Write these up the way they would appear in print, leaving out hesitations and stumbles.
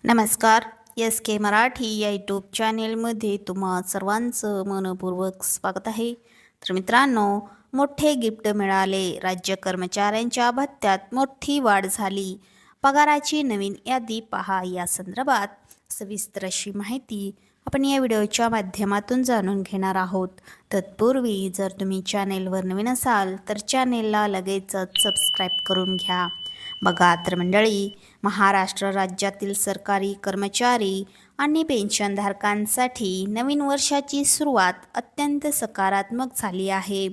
नमस्कार. एस के मराठी या यूट्यूब चॅनेलमध्ये तुम्हा सर्वांचं मनपूर्वक स्वागत आहे. तर मित्रांनो, मोठे गिफ्ट मिळाले. राज्य कर्मचाऱ्यांच्या भत्त्यात मोठी वाढ झाली. पगाराची नवीन यादी पहा. या संदर्भात सविस्तर अशी माहिती आपण या व्हिडिओच्या माध्यमातून जाणून घेणार आहोत. तत्पूर्वी जर तुम्ही चॅनेलवर नवीन असाल तर चॅनेलला लगेचच सबस्क्राईब करून घ्या. बघा तर मंडळी, महाराष्ट्र राज्यातील सरकारी कर्मचारी आणि पेन्शनधारकांसाठी नवीन वर्षाची सुरुवात अत्यंत सकारात्मक झाली आहे.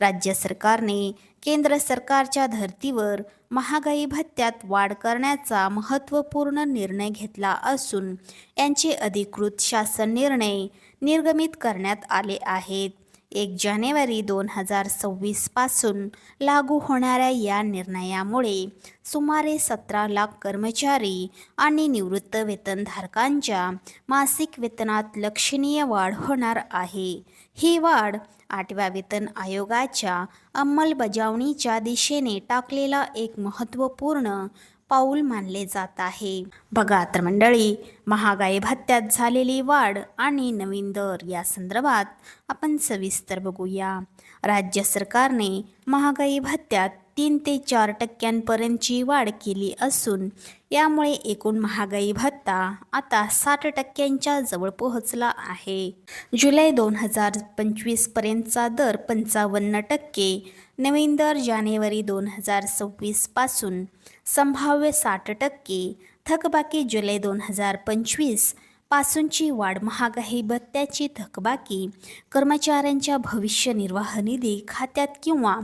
राज्य सरकारने केंद्र सरकारच्या धर्तीवर महागाई भत्त्यात वाढ करण्याचा महत्त्वपूर्ण निर्णय घेतला असून यांचे अधिकृत शासन निर्णय निर्गमित करण्यात आले आहेत. 1 जानेवारी 2026 पासून लागू होणाऱ्या या निर्णयामुळे सुमारे 17 लाख कर्मचारी आणि निवृत्त वेतनधारकांच्या मासिक वेतनात लक्षणीय वाढ होणार आहे. ही वाढ 8व्या वेतन आयोगाच्या अंमलबजावणीच्या दिशेने टाकलेला एक महत्त्वपूर्ण पाऊल मानले जात आहे. बघा तर मंडळी, महागाई भत्त्यात झालेली वाढ आणि नवीन दर या संदर्भात आपण सविस्तर बघूया. राज्य सरकारने महागाई भत्त्यात 3 ते 4% वाढ केली असून यामुळे एकूण महागाई भत्ता आता 60% जवळ पोहोचला आहे. जुलै 2025 पर्यंतचा दर 55%, नवीन दर जानेवारी 2026 पासून संभाव्य 60%, थकबाकी जुलै 2025 पासूनची वाढ. महागाई भत्त्याची थकबाकी कर्मचाऱ्यांच्या भविष्य निर्वाह निधी खात्यात किंवा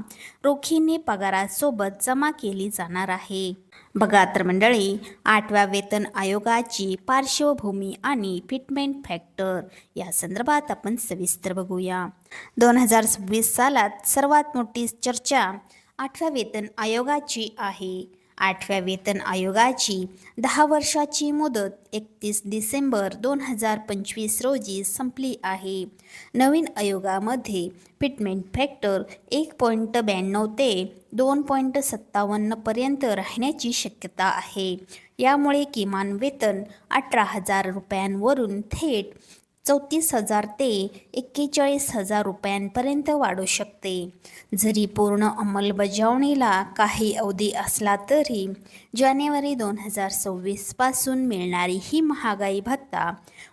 रोखीने पगारासोबत जमा केली जाणार आहे. बघा तर मंडळी, 8व्या वेतन आयोगाची पार्श्वभूमी आणि फिटमेंट फॅक्टर या संदर्भात आपण सविस्तर बघूया. 2026 सालात सर्वात मोठी चर्चा 8व्या वेतन आयोगाची आहे. 8व्या वेतन आयोगाची 10 वर्षाची मुदत 31 डिसेंबर 2025 रोजी संपली आहे. नवीन आयोगामध्ये फिटमेंट फॅक्टर 1.92 ते 2.57 पर्यंत राहण्याची शक्यता आहे. यामुळे किमान वेतन 18,000 रुपयांवरून थेट 34,000 ते 41,000 रुपयांपर्यंत वाढू शकते. जरी पूर्ण अंमलबजावणीला काही अवधी असला तरी जानेवारी 2026 पासून मिळणारी ही महागाई भत्ता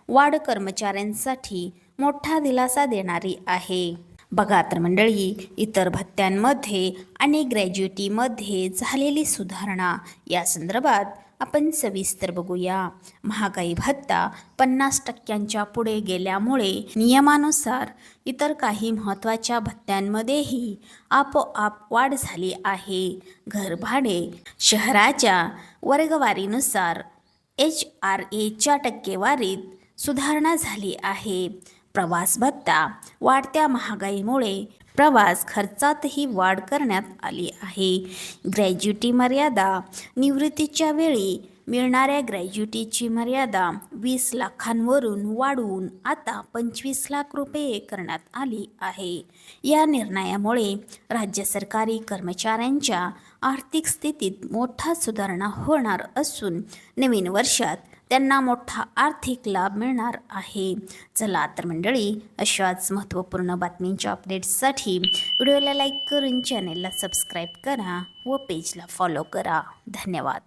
वाढ कर्मचाऱ्यांसाठी मोठा दिलासा देणारी आहे. बघा तर मंडळी, इतर भत्त्यांमध्ये आणि ग्रॅज्युटीमध्ये झालेली सुधारणा या संदर्भात आपण सविस्तर बघूया. महागाई भत्ता 50% पुढे गेल्यामुळे नियमानुसार इतर काही महत्त्वाच्या भत्त्यांमध्येही आपोआप वाढ झाली आहे. घरभाडे, शहराच्या वर्गवारीनुसार HRAच्या टक्केवारीत सुधारणा झाली आहे. प्रवास भत्ता, वाढत्या महागाईमुळे प्रवास खर्चातही वाढ करण्यात आली आहे. ग्रॅज्युटी मर्यादा, निवृत्तीच्या वेळी मिळणाऱ्या ग्रॅज्युटीची मर्यादा 20 लाखांवरून वाढवून आता 25 लाख रुपये करण्यात आली आहे. या निर्णयामुळे राज्य सरकारी कर्मचाऱ्यांच्या आर्थिक स्थितीत मोठा सुधारणा होणार असून नवीन वर्षात त्यांना मोठा आर्थिक लाभ मिळणार आहे. चला तर मंडळी, अशाच महत्त्वपूर्ण बातमींच्या अपडेट्ससाठी व्हिडिओला लाईक करून चॅनेलला सबस्क्राईब करा व पेजला फॉलो करा. धन्यवाद.